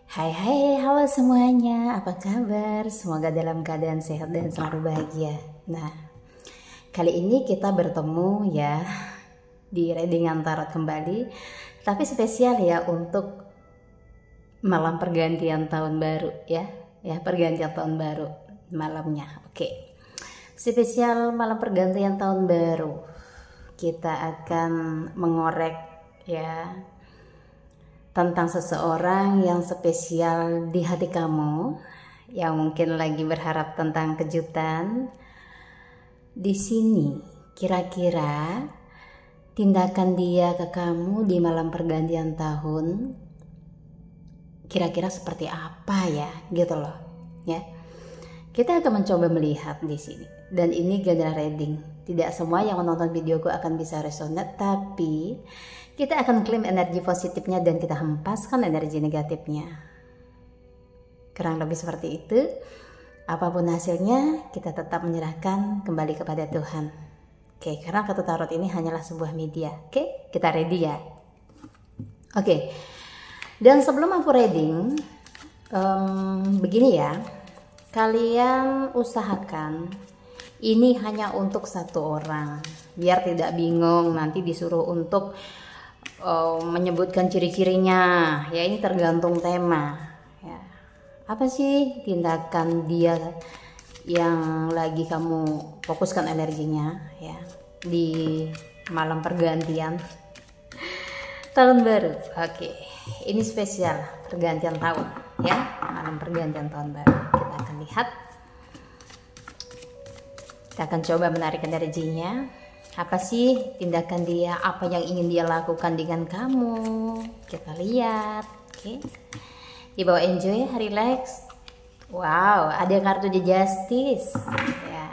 Hai hai, halo semuanya, apa kabar? Semoga dalam keadaan sehat dan selalu bahagia. Nah, kali ini kita bertemu ya di readingan tarot kembali, tapi spesial ya untuk malam pergantian tahun baru ya pergantian tahun baru malamnya. Oke, spesial malam pergantian tahun baru, kita akan mengorek ya tentang seseorang yang spesial di hati kamu, yang mungkin lagi berharap tentang kejutan. Di sini kira-kira tindakan dia ke kamu di malam pergantian tahun kira-kira seperti apa ya, gitu loh. Ya. Kita akan mencoba melihat di sini. Dan ini general reading. Tidak semua yang menonton videoku akan bisa resonate, tapi kita akan klaim energi positifnya dan kita hempaskan energi negatifnya. Kurang lebih seperti itu. Apapun hasilnya, kita tetap menyerahkan kembali kepada Tuhan. Oke, karena kartu tarot ini hanyalah sebuah media. Oke, kita ready ya. Oke, dan sebelum aku reading, begini ya. Kalian usahakan ini hanya untuk satu orang, biar tidak bingung nanti disuruh untuk menyebutkan ciri-cirinya. Ya, ini tergantung tema. Ya. Apa sih tindakan dia yang lagi kamu fokuskan energinya ya di malam pergantian tahun baru? Oke, ini spesial pergantian tahun ya, malam pergantian tahun baru. Kita akan lihat, kita akan coba menarik energinya. Apa sih tindakan dia, apa yang ingin dia lakukan dengan kamu? Kita lihat. Oke, dibawa enjoy, relax. Wow, ada kartu The Justice ya.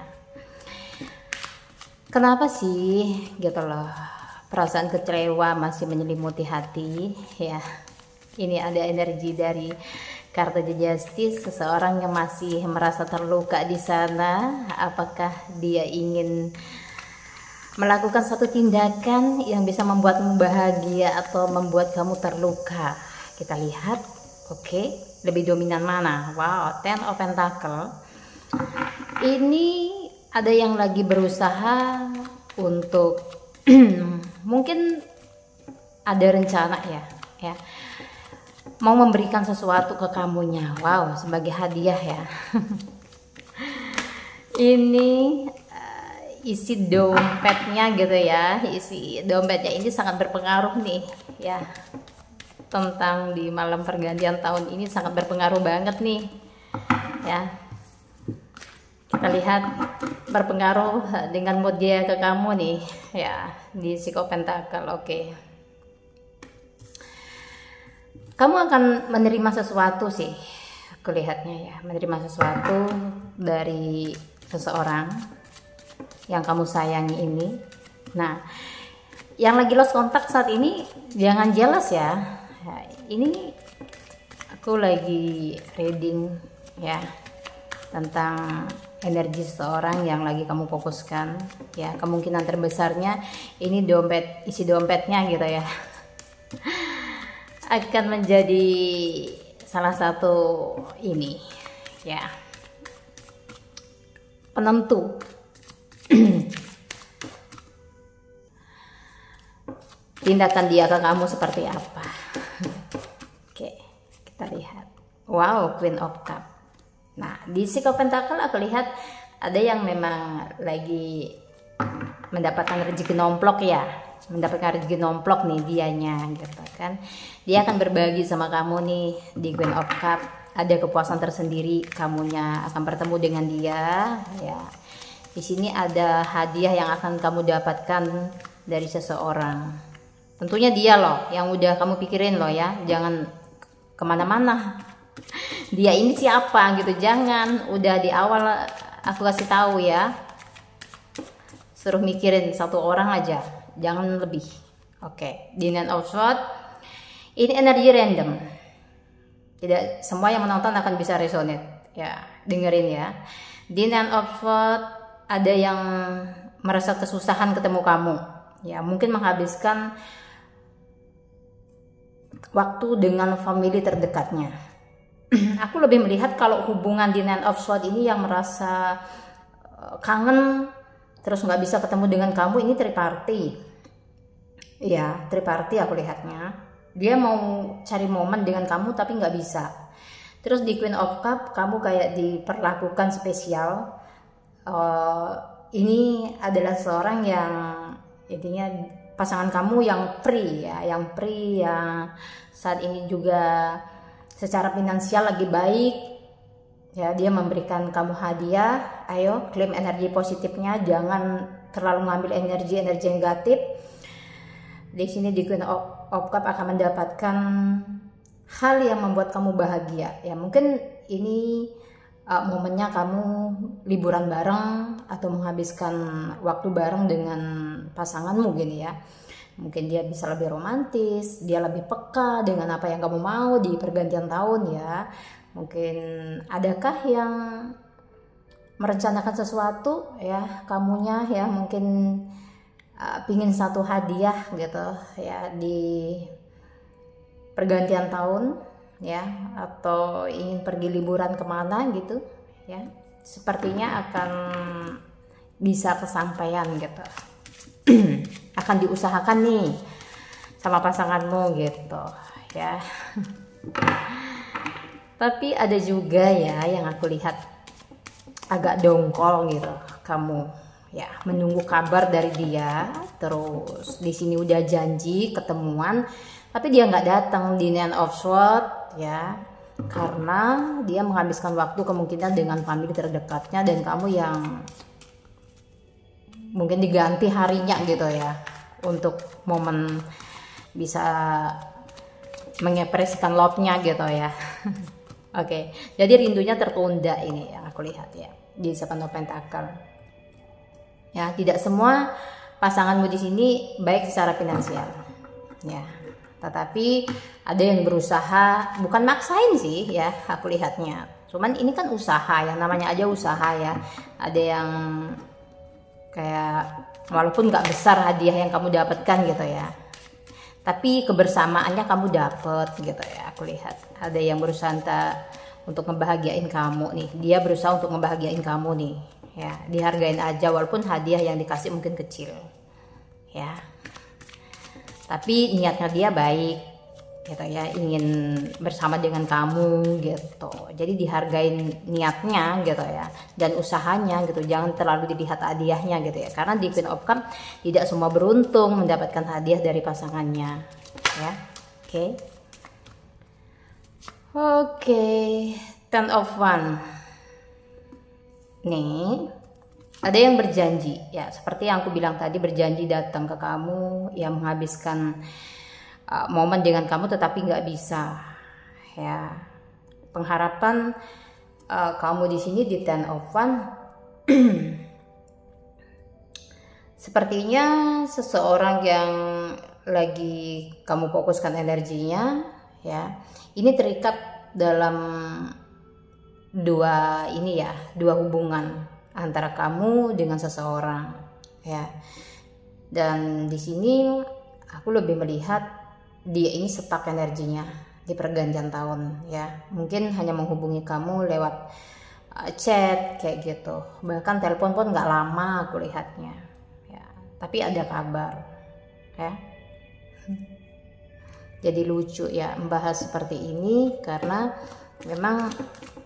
Kenapa sih gitu loh, perasaan kecewa masih menyelimuti hati ya. Ini ada energi dari kartu The Justice, seseorang yang masih merasa terluka di sana. Apakah dia ingin melakukan satu tindakan yang bisa membuatmu bahagia atau membuat kamu terluka? Kita lihat. Oke, lebih dominan mana? Wow, Ten of Pentacle. Ini ada yang lagi berusaha untuk mungkin ada rencana ya mau memberikan sesuatu ke kamunya. Wow, sebagai hadiah ya. Ini isi dompetnya gitu ya, isi dompetnya ini sangat berpengaruh nih ya, tentang di malam pergantian tahun ini sangat berpengaruh banget nih ya. Kita lihat berpengaruh dengan mood dia ke kamu nih ya, di Six of Pentacle. Oke, kamu akan menerima sesuatu sih, aku lihatnya ya, menerima sesuatu dari seseorang yang kamu sayangi ini. Nah, yang lagi lost kontak saat ini jangan jealous ya. Nah, ini aku lagi reading ya tentang energi seseorang yang lagi kamu fokuskan ya. Kemungkinan terbesarnya ini dompet, isi dompetnya gitu ya, akan menjadi salah satu ini ya penentu. Tindakan dia ke kamu seperti apa? Oke, kita lihat. Wow, Queen of Cup. Nah, di Six of Pentacle aku lihat ada yang memang lagi mendapatkan rezeki nomplok ya, mendapatkan rezeki nomplok nih dianya gitu kan. Dia akan berbagi sama kamu nih di Queen of Cup. Ada kepuasan tersendiri, kamunya akan bertemu dengan dia ya. Di sini ada hadiah yang akan kamu dapatkan dari seseorang. Tentunya dia loh yang udah kamu pikirin loh ya. Jangan kemana-mana. Dia ini siapa gitu. Jangan, udah di awal aku kasih tahu ya. Suruh mikirin satu orang aja. Jangan lebih. Oke, di Nine of Swords. Ini energi random. Tidak semua yang menonton akan bisa resonate. Ya, dengerin ya. Di Nine of Swords ada yang merasa kesusahan ketemu kamu ya, mungkin menghabiskan waktu dengan family terdekatnya aku lebih melihat kalau hubungan di Nine of Swords ini yang merasa kangen terus nggak bisa ketemu dengan kamu, ini triparty. Ya, triparty aku lihatnya. Dia mau cari momen dengan kamu tapi nggak bisa. Terus di Queen of Cup kamu kayak diperlakukan spesial. Ini adalah seorang yang intinya pasangan kamu yang free ya, yang saat ini juga secara finansial lagi baik ya. Dia memberikan kamu hadiah. Ayo klaim energi positifnya, jangan terlalu ngambil energi negatif. Di sini di Queen of Cup akan mendapatkan hal yang membuat kamu bahagia ya. Mungkin ini momennya kamu liburan bareng atau menghabiskan waktu bareng dengan pasanganmu gini ya. Mungkin dia bisa lebih romantis, dia lebih peka dengan apa yang kamu mau di pergantian tahun ya. Mungkin adakah yang merencanakan sesuatu ya, kamunya ya, mungkin pingin satu hadiah gitu ya di pergantian tahun ya, atau ingin pergi liburan kemana gitu ya, sepertinya akan bisa kesampaian gitu. Akan diusahakan nih sama pasanganmu gitu ya. Tapi ada juga ya yang aku lihat agak dongkol gitu kamu ya, menunggu kabar dari dia. Terus di sini udah janji ketemuan tapi dia nggak datang di Nine of Swords ya, karena dia menghabiskan waktu kemungkinan dengan famili terdekatnya, dan kamu yang mungkin diganti harinya gitu ya untuk momen bisa mengekspresikan love-nya gitu ya. Oke, jadi rindunya tertunda ini yang aku lihat ya di Seven of Pentacles. Ya, tidak semua pasanganmu di sini baik secara finansial. Ya. Tetapi ada yang berusaha, bukan maksain sih ya, aku lihatnya. Cuman ini kan usaha, yang namanya aja usaha ya. Ada yang kayak walaupun nggak besar hadiah yang kamu dapatkan gitu ya, tapi kebersamaannya kamu dapet gitu ya. Aku lihat ada yang berusaha untuk ngebahagiain kamu nih. Dia berusaha untuk ngebahagiain kamu nih. Ya, dihargain aja walaupun hadiah yang dikasih mungkin kecil ya, tapi niatnya dia baik gitu ya, ingin bersama dengan kamu gitu. Jadi dihargain niatnya gitu ya, dan usahanya gitu. Jangan terlalu dilihat hadiahnya gitu ya, karena di Queen of Cup tidak semua beruntung mendapatkan hadiah dari pasangannya ya. Oke, Ten of Wands nih, ada yang berjanji ya, seperti yang aku bilang tadi, berjanji datang ke kamu ya, menghabiskan momen dengan kamu tetapi nggak bisa ya. Pengharapan kamu di sini di Ten of Wands sepertinya seseorang yang lagi kamu fokuskan energinya ya, ini terikat dalam dua hubungan antara kamu dengan seseorang ya. Dan di sini aku lebih melihat dia ini stuck energinya di pergantian tahun ya. Mungkin hanya menghubungi kamu lewat chat kayak gitu, bahkan telepon pun nggak lama aku lihatnya ya, tapi ada kabar ya. Jadi lucu ya membahas seperti ini, karena memang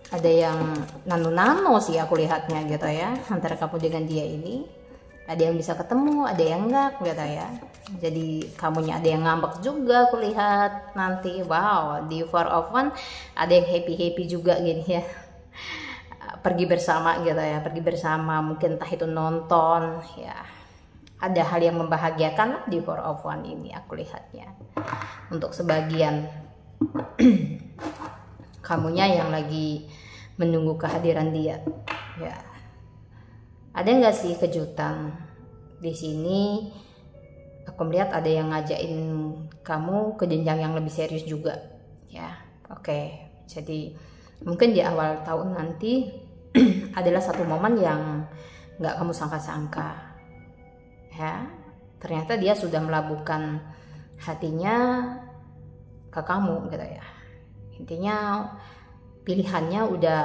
ada yang nano sih aku lihatnya gitu ya, antara kamu dengan dia ini. Ada yang bisa ketemu, ada yang enggak gitu ya. Jadi kamunya ada yang ngambek juga aku lihat nanti. Wow, di Four of Wands ada yang happy juga gini ya, pergi bersama gitu ya, pergi bersama, mungkin entah itu nonton ya. Ada hal yang membahagiakan di Four of Wands ini aku lihatnya. Untuk sebagian kamunya yang lagi menunggu kehadiran dia ya. Ada nggak sih kejutan di sini? Aku melihat ada yang ngajakin kamu ke jenjang yang lebih serius juga ya. Oke, jadi mungkin di awal tahun nanti adalah satu momen yang nggak kamu sangka-sangka ya. Ternyata dia sudah melabuhkan hatinya ke kamu gitu ya. Intinya pilihannya udah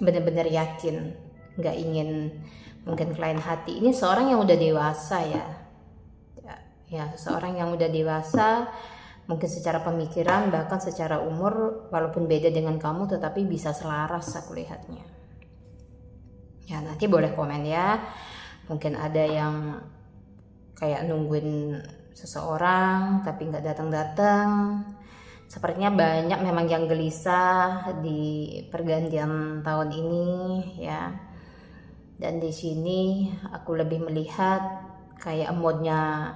benar-benar yakin, nggak ingin mungkin klien hati. Ini seorang yang udah dewasa ya seseorang yang udah dewasa, mungkin secara pemikiran bahkan secara umur walaupun beda dengan kamu tetapi bisa selaras aku lihatnya. Ya nanti boleh komen ya, mungkin ada yang kayak nungguin seseorang tapi nggak datang-datang. Sepertinya banyak memang yang gelisah di pergantian tahun ini ya. Dan di sini aku lebih melihat kayak moodnya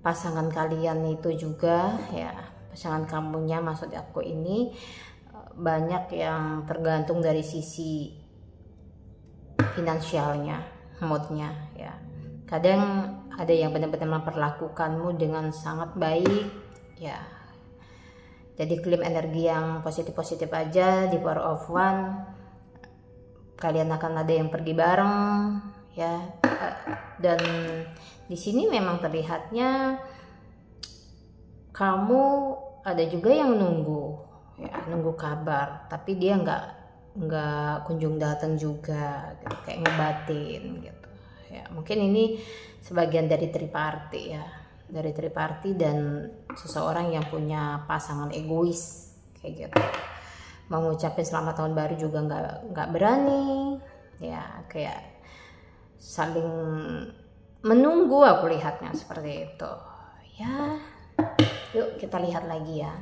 pasangan kalian itu juga ya, pasangan kamunya maksud aku ini banyak yang tergantung dari sisi finansialnya, moodnya ya. Kadang ada yang benar-benar memperlakukanmu dengan sangat baik ya. Jadi klaim energi yang positif-positif aja di Power of One. Kalian akan ada yang pergi bareng ya. Dan di sini memang terlihatnya kamu ada juga yang nunggu ya, nunggu kabar tapi dia nggak kunjung datang juga gitu, kayak ngebatin gitu ya. Mungkin ini sebagian dari triparty ya, dari triparty dan seseorang yang punya pasangan egois kayak gitu. Mau ngucapin selamat tahun baru juga nggak berani ya, kayak saling menunggu aku lihatnya seperti itu ya. Yuk kita lihat lagi ya.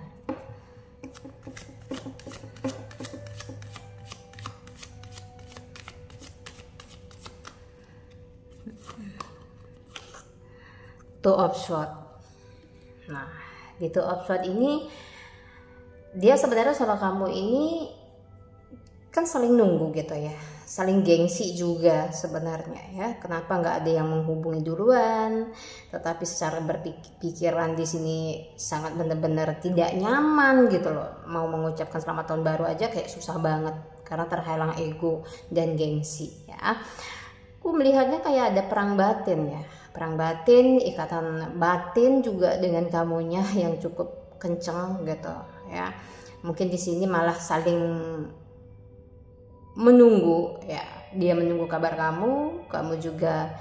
Two of Swords. Nah di Two of Swords ini dia sebenarnya sama kamu ini kan saling nunggu gitu ya, saling gengsi juga sebenarnya ya. Kenapa nggak ada yang menghubungi duluan? Tetapi secara berpikiran di sini sangat benar-benar tidak nyaman gitu loh. Mau mengucapkan selamat tahun baru aja kayak susah banget karena terhalang ego dan gengsi ya. Aku melihatnya kayak ada perang batin ya, perang batin, ikatan batin juga dengan kamunya yang cukup kenceng gitu ya. Mungkin di sini malah saling menunggu ya, dia menunggu kabar kamu, kamu juga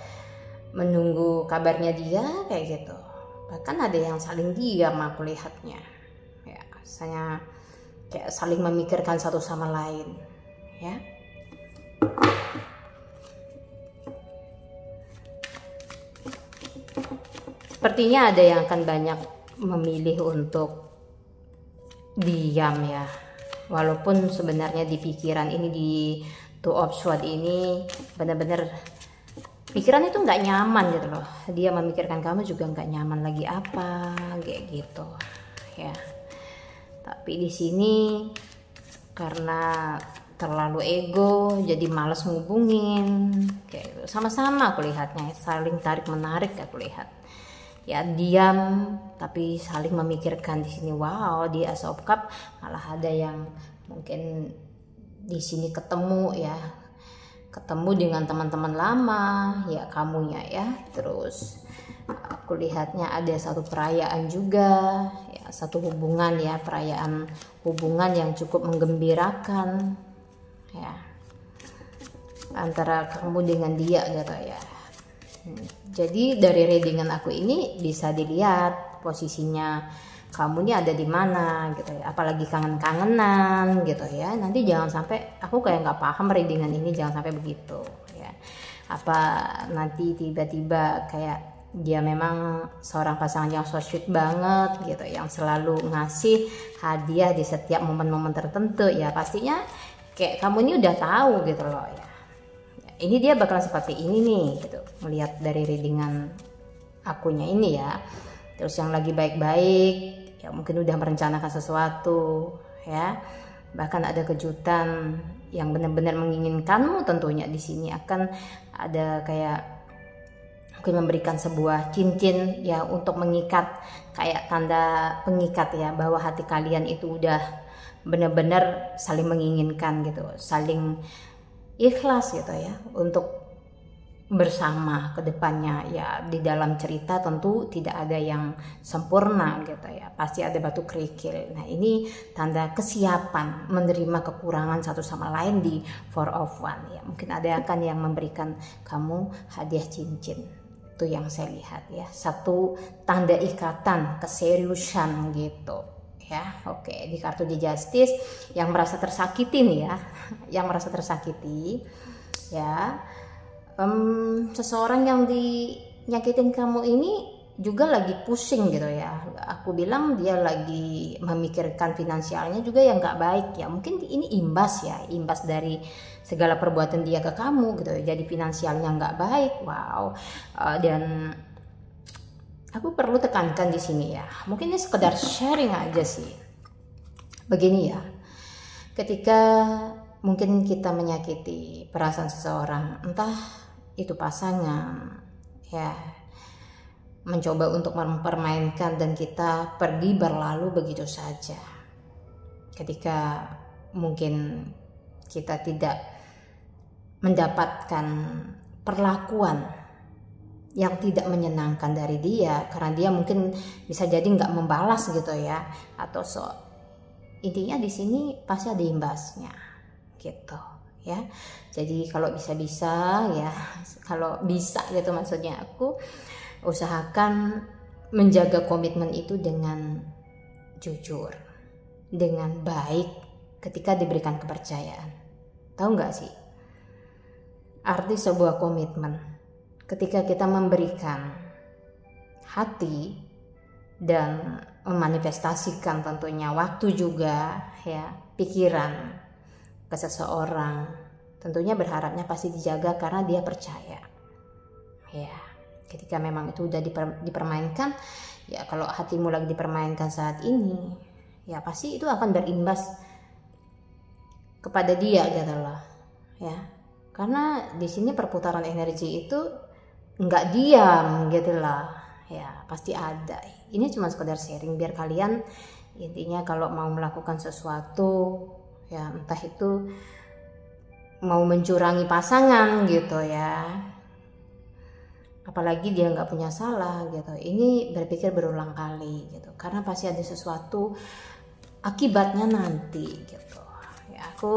menunggu kabarnya dia kayak gitu. Bahkan ada yang saling diam aku lihatnya ya, misalnya kayak saling memikirkan satu sama lain ya. Sepertinya ada yang akan banyak memilih untuk diam ya, walaupun sebenarnya di pikiran ini, di Two of Swords ini benar-benar pikiran itu nggak nyaman gitu loh. Dia memikirkan kamu juga nggak nyaman lagi apa kayak gitu ya. Tapi di sini karena terlalu ego jadi malas ngubungin kayak gitu. Sama-sama aku lihatnya saling tarik menarik aku lihat ya, diam tapi saling memikirkan di sini. Wow, di Ace of Cups malah ada yang mungkin di sini ketemu ya, ketemu dengan teman-teman lama ya kamunya ya. Terus aku lihatnya ada satu perayaan juga ya, satu hubungan ya, perayaan hubungan yang cukup menggembirakan ya antara kamu dengan dia gitu ya. Jadi dari readingan aku ini bisa dilihat posisinya kamu ini ada di mana gitu ya, apalagi kangen-kangenan gitu ya. Nanti jangan sampai aku kayak nggak paham readingan ini, jangan sampai begitu ya. Apa nanti tiba-tiba kayak dia memang seorang pasangan yang so sweet banget gitu, yang selalu ngasih hadiah di setiap momen-momen tertentu ya. Pastinya kayak kamu ini udah tahu gitu loh ya, ini dia bakalan seperti ini nih gitu, melihat dari readingan akunya ini ya. Terus yang lagi baik-baik ya mungkin udah merencanakan sesuatu ya, bahkan ada kejutan yang benar-benar menginginkanmu. Tentunya di sini akan ada kayak mungkin memberikan sebuah cincin ya untuk mengikat, kayak tanda pengikat ya, bahwa hati kalian itu udah benar-benar saling menginginkan gitu, saling ikhlas gitu ya untuk bersama ke depannya. Ya di dalam cerita tentu tidak ada yang sempurna gitu ya, pasti ada batu kerikil. Nah ini tanda kesiapan menerima kekurangan satu sama lain di 4 of 1 ya. Mungkin ada akan yang memberikan kamu hadiah cincin, itu yang saya lihat ya, satu tanda ikatan keseriusan gitu ya. Oke, di kartu The Justice yang merasa tersakiti nih ya, yang merasa tersakiti ya. Seseorang yang dinyakitin kamu ini juga lagi pusing gitu ya. Aku bilang dia lagi memikirkan finansialnya juga yang nggak baik ya. Mungkin ini imbas ya, imbas dari segala perbuatan dia ke kamu gitu. Jadi finansialnya nggak baik. Wow. Dan aku perlu tekankan di sini ya. Mungkin ini sekedar sharing aja sih. Begini ya. Ketika mungkin kita menyakiti perasaan seseorang, entah itu pasangan ya, mencoba untuk mempermainkan dan kita pergi berlalu begitu saja. Ketika mungkin kita tidak mendapatkan perlakuan yang tidak menyenangkan dari dia, karena dia mungkin bisa jadi nggak membalas gitu ya, atau intinya di sini pasti ada imbasnya gitu ya. Jadi kalau bisa-bisa ya, kalau bisa gitu maksudnya, aku usahakan menjaga komitmen itu dengan jujur, dengan baik ketika diberikan kepercayaan. Tahu nggak sih arti sebuah komitmen? Ketika kita memberikan hati dan memanifestasikan tentunya waktu juga ya, pikiran ke seseorang, tentunya berharapnya pasti dijaga karena dia percaya ya. Ketika memang itu udah dipermainkan ya, kalau hatimu lagi dipermainkan saat ini ya, pasti itu akan berimbas kepada dia gitu loh ya. Karena di sini perputaran energi itu nggak diam gitu loh ya, pasti ada. Ini cuma sekedar sharing biar kalian intinya kalau mau melakukan sesuatu ya, entah itu mau mencurangi pasangan gitu ya, apalagi dia nggak punya salah gitu, ini berpikir berulang kali gitu, karena pasti ada sesuatu akibatnya nanti gitu ya. Aku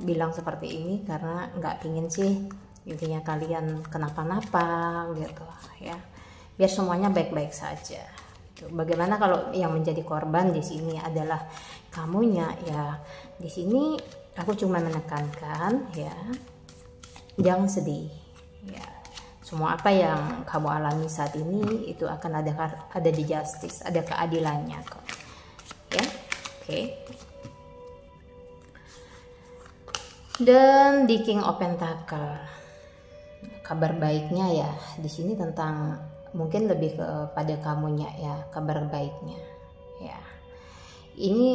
bilang seperti ini karena nggak pingin sih intinya kalian kenapa-napa gitu ya, biar semuanya baik-baik saja. Bagaimana kalau yang menjadi korban di sini adalah kamunya ya? Di sini aku cuma menekankan ya, jangan sedih ya. Semua apa yang kamu alami saat ini itu akan ada di justice, ada keadilannya kok ya. Oke. Dan di King of Pentacle, kabar baiknya ya di sini tentang mungkin lebih kepada kamunya ya, kabar baiknya ya. Ini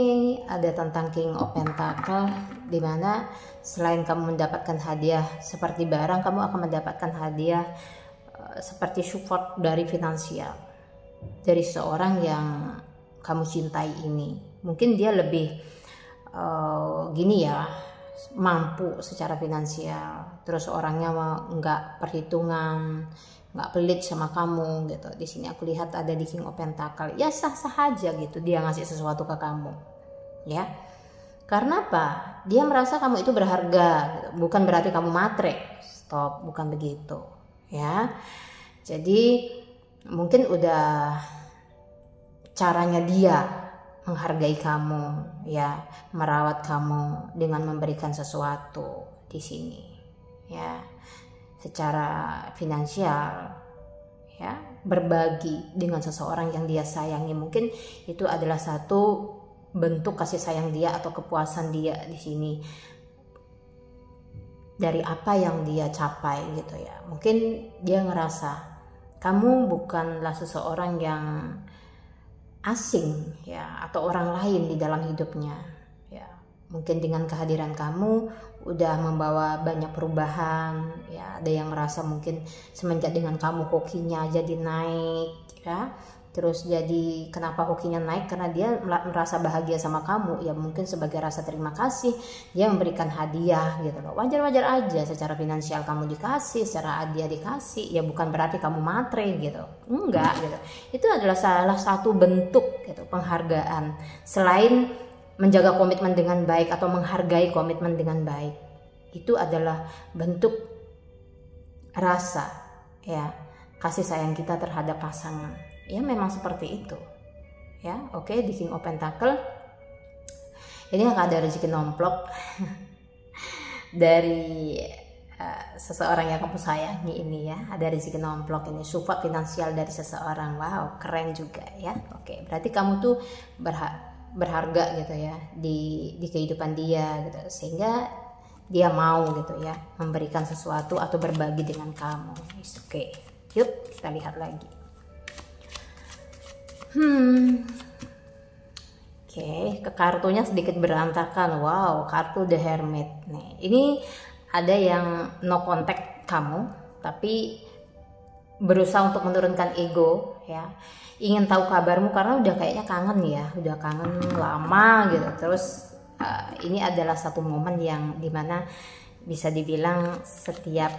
ada tentang King of Pentacle, dimana selain kamu mendapatkan hadiah seperti barang, kamu akan mendapatkan hadiah seperti support dari finansial dari seorang yang kamu cintai ini. Mungkin dia lebih gini ya, mampu secara finansial, terus orangnya nggak perhitungan, nggak pelit sama kamu gitu. Di sini aku lihat ada di King of Pentacle, ya sah-sah aja gitu dia ngasih sesuatu ke kamu ya. Karena apa? Dia merasa kamu itu berharga gitu. Bukan berarti kamu matre, stop, bukan begitu ya. Jadi mungkin udah caranya dia menghargai kamu ya, merawat kamu dengan memberikan sesuatu di sini ya, secara finansial ya, berbagi dengan seseorang yang dia sayangi. Mungkin itu adalah satu bentuk kasih sayang dia atau kepuasan dia di sini dari apa yang dia capai gitu ya. Mungkin dia ngerasa kamu bukanlah seseorang yang asing ya, atau orang lain di dalam hidupnya ya. Mungkin dengan kehadiran kamu udah membawa banyak perubahan ya. Ada yang merasa mungkin semenjak dengan kamu hokinya jadi naik ya, Terus jadi kenapa hokinya naik, karena dia merasa bahagia sama kamu, ya mungkin sebagai rasa terima kasih dia memberikan hadiah gitu loh. Wajar-wajar aja secara finansial kamu dikasih, secara hadiah dikasih, ya bukan berarti kamu matre gitu, enggak gitu. Itu adalah salah satu bentuk gitu penghargaan, selain menjaga komitmen dengan baik atau menghargai komitmen dengan baik. Itu adalah bentuk rasa ya kasih sayang kita terhadap pasangan. Ya memang seperti itu ya. Oke, di King of Pentacle ini akan ada rezeki nomplok dari seseorang yang kamu sayangi ini ya. Ada rezeki nomplok ini, support finansial dari seseorang. Wow, keren juga ya. Oke, berarti kamu tuh berharga gitu ya di kehidupan dia gitu, sehingga dia mau gitu ya memberikan sesuatu atau berbagi dengan kamu. Oke, yuk kita lihat lagi. Oke, ke kartunya sedikit berantakan. Wow, kartu The Hermit nih. Ini ada yang no contact kamu, tapi berusaha untuk menurunkan ego ya. Ingin tahu kabarmu karena udah kayaknya kangen ya, udah kangen lama gitu. Terus ini adalah satu momen yang dimana bisa dibilang setiap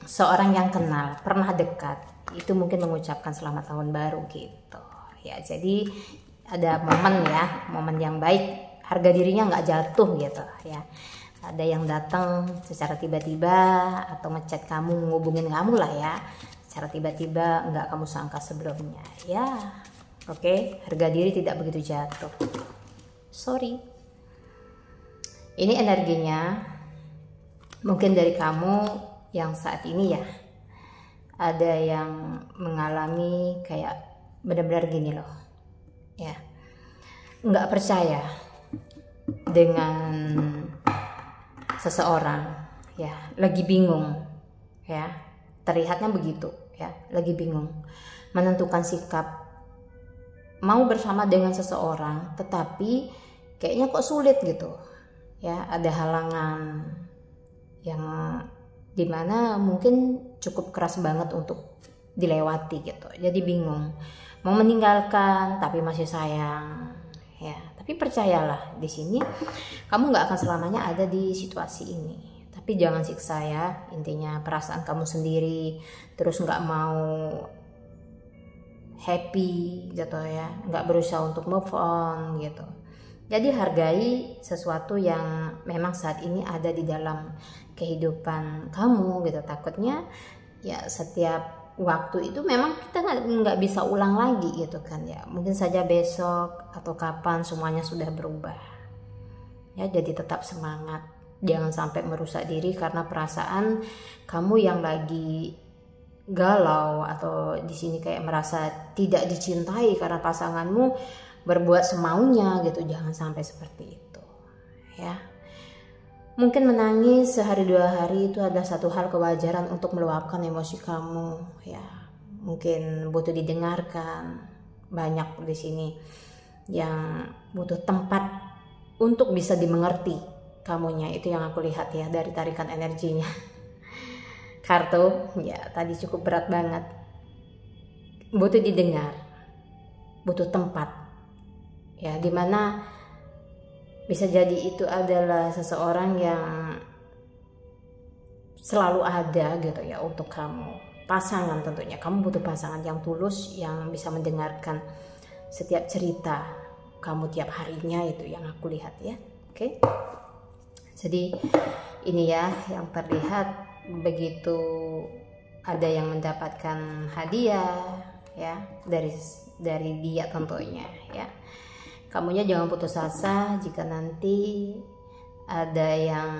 seorang yang kenal, pernah dekat, itu mungkin mengucapkan selamat tahun baru gitu. Ya, jadi ada momen ya, momen yang baik, harga dirinya nggak jatuh gitu ya. Ada yang datang secara tiba-tiba atau ngechat kamu, ngubungin kamu lah ya, secara tiba-tiba nggak kamu sangka sebelumnya. Ya, oke, harga diri tidak begitu jatuh. Sorry. Ini energinya mungkin dari kamu yang saat ini ya, ada yang mengalami kayak benar-benar gini loh ya, nggak percaya dengan seseorang ya, lagi bingung ya, terlihatnya begitu ya, lagi bingung menentukan sikap, mau bersama dengan seseorang tetapi kayaknya kok sulit gitu ya, ada halangan yang dimana mungkin cukup keras banget untuk dilewati gitu, jadi bingung mau meninggalkan tapi masih sayang ya. Tapi percayalah, di sini kamu nggak akan selamanya ada di situasi ini, tapi jangan siksa ya, intinya perasaan kamu sendiri, terus nggak mau happy gitu ya, nggak berusaha untuk move on gitu. Jadi hargai sesuatu yang memang saat ini ada di dalam kehidupan kamu gitu. Takutnya ya setiap waktu itu memang kita nggak bisa ulang lagi gitu kan ya, mungkin saja besok atau kapan semuanya sudah berubah ya. Jadi tetap semangat, jangan sampai merusak diri karena perasaan kamu yang lagi galau atau di sini kayak merasa tidak dicintai karena pasanganmu berbuat semaunya gitu. Jangan sampai seperti itu ya. Mungkin menangis sehari dua hari itu adalah satu hal kewajaran untuk meluapkan emosi kamu ya. Mungkin butuh didengarkan. Banyak di sini yang butuh tempat untuk bisa dimengerti kamunya. Itu yang aku lihat ya dari tarikan energinya. Kartu ya tadi cukup berat banget. Butuh didengar, butuh tempat ya, dimana bisa jadi itu adalah seseorang yang selalu ada gitu ya untuk kamu. Pasangan tentunya, kamu butuh pasangan yang tulus, yang bisa mendengarkan setiap cerita kamu tiap harinya, itu yang aku lihat ya. Oke. Jadi ini ya yang terlihat, begitu ada yang mendapatkan hadiah ya dari dia tentunya ya. Kamunya jangan putus asa jika nanti ada yang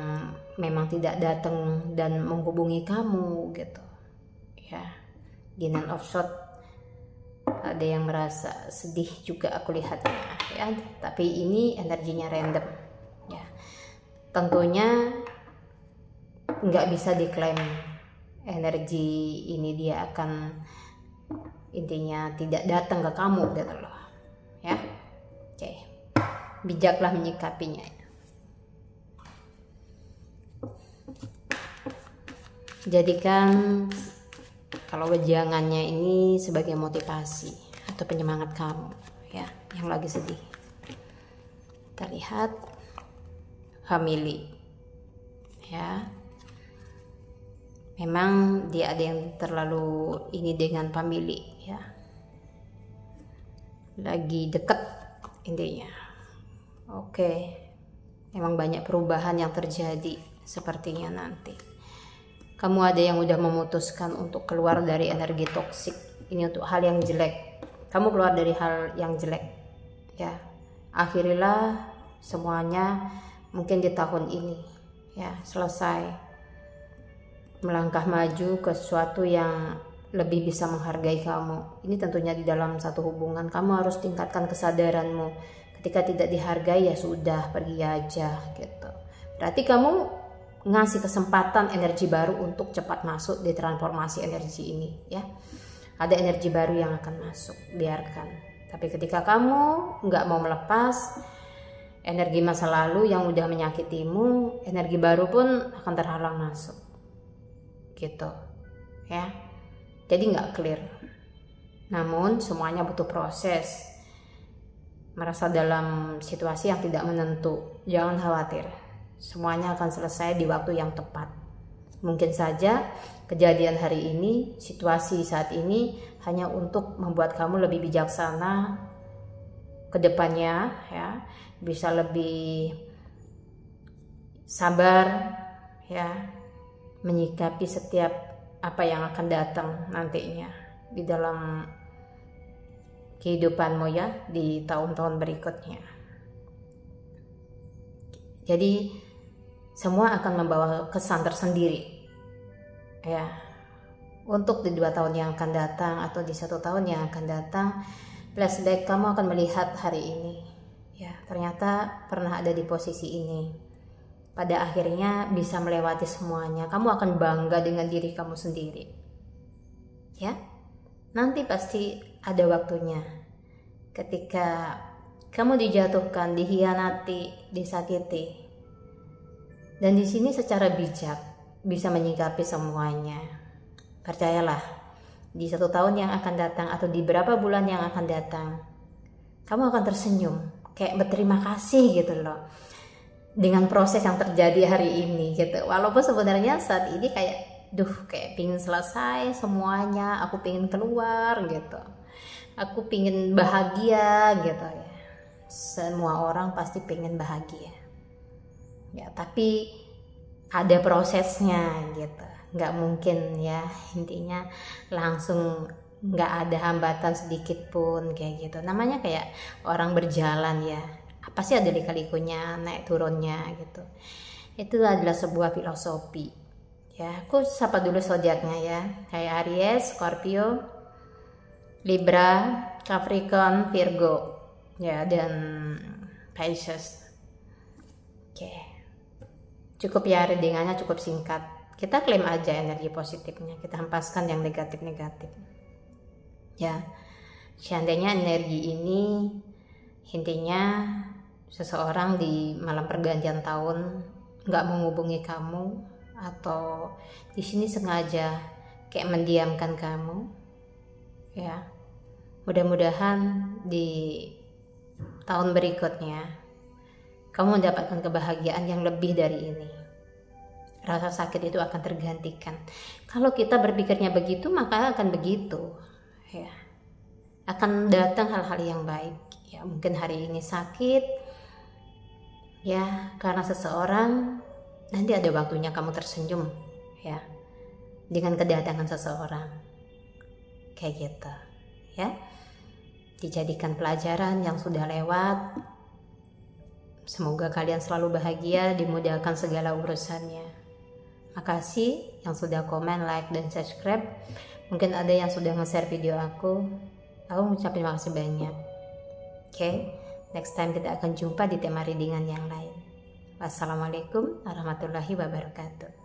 memang tidak datang dan menghubungi kamu gitu ya. Di Nine of Swords ada yang merasa sedih juga aku lihatnya ya, tapi ini energinya random ya. Tentunya nggak bisa diklaim energi ini dia akan intinya tidak datang ke kamu gitu loh ya. Oke, bijaklah menyikapinya. Jadikan kalau wejangannya ini sebagai motivasi. atau penyemangat kamu ya yang lagi sedih. Kita lihat family ya, memang dia ada yang terlalu ini dengan family ya, lagi deket intinya. Oke, memang banyak perubahan yang terjadi sepertinya nanti. Kamu ada yang udah memutuskan untuk keluar dari energi toksik ini untuk hal yang jelek. Kamu keluar dari hal yang jelek ya, akhirilah semuanya mungkin di tahun ini ya, selesai, melangkah maju ke sesuatu yang lebih bisa menghargai kamu. Ini tentunya di dalam satu hubungan kamu harus tingkatkan kesadaranmu. Ketika tidak dihargai ya sudah, pergi aja gitu. Berarti kamu ngasih kesempatan energi baru untuk cepat masuk di transformasi energi ini ya. Ada energi baru yang akan masuk, biarkan. Tapi ketika kamu nggak mau melepas energi masa lalu yang udah menyakitimu, energi baru pun akan terhalang masuk gitu ya. Jadi nggak clear. Namun semuanya butuh proses. Merasa dalam situasi yang tidak menentu, jangan khawatir. Semuanya akan selesai di waktu yang tepat. Mungkin saja kejadian hari ini, situasi saat ini hanya untuk membuat kamu lebih bijaksana ke depannya ya, bisa lebih sabar ya, menyikapi setiap apa yang akan datang nantinya di dalam kehidupanmu ya, di tahun-tahun berikutnya. Jadi semua akan membawa kesan tersendiri ya, untuk di 2 tahun yang akan datang atau di 1 tahun yang akan datang. Flashback, kamu akan melihat hari ini ya, ternyata pernah ada di posisi ini. Pada akhirnya bisa melewati semuanya. Kamu akan bangga dengan diri kamu sendiri ya. Nanti pasti ada waktunya ketika kamu dijatuhkan, dikhianati, disakiti, dan di sini secara bijak bisa menyikapi semuanya. Percayalah, di 1 tahun yang akan datang atau di beberapa bulan yang akan datang, kamu akan tersenyum kayak berterima kasih gitu loh dengan proses yang terjadi hari ini gitu. Walaupun sebenarnya saat ini kayak kayak pingin selesai semuanya, aku pingin keluar gitu, aku pingin bahagia gitu ya. Semua orang pasti pingin bahagia ya, tapi ada prosesnya gitu. Nggak mungkin ya, intinya langsung nggak ada hambatan sedikit pun kayak gitu. Namanya kayak orang berjalan ya, apa sih ada lika-likunya, naik turunnya gitu. Itu adalah sebuah filosofi ya. Aku sapa dulu zodiaknya ya, kayak Aries, Scorpio, Libra, Capricorn, Virgo ya, dan Pisces. Oke, cukup ya, readingannya cukup singkat. Kita klaim aja energi positifnya, kita hempaskan yang negatif-negatif ya. Seandainya energi ini intinya seseorang di malam pergantian tahun nggak menghubungi kamu, atau di sini sengaja kayak mendiamkan kamu ya, mudah-mudahan di tahun berikutnya kamu mendapatkan kebahagiaan yang lebih dari ini. Rasa sakit itu akan tergantikan. Kalau kita berpikirnya begitu, maka akan begitu ya. Akan datang hal-hal yang baik ya. Mungkin hari ini sakit ya karena seseorang, nanti ada waktunya kamu tersenyum ya dengan kedatangan seseorang kayak gitu ya. Dijadikan pelajaran yang sudah lewat. Semoga kalian selalu bahagia, dimudahkan segala urusannya. Makasih yang sudah komen, like, dan subscribe. Mungkin ada yang sudah nge-share video aku mengucapkan terima kasih banyak. Oke, next time kita akan jumpa di tema readingan yang lain. Wassalamualaikum warahmatullahi wabarakatuh.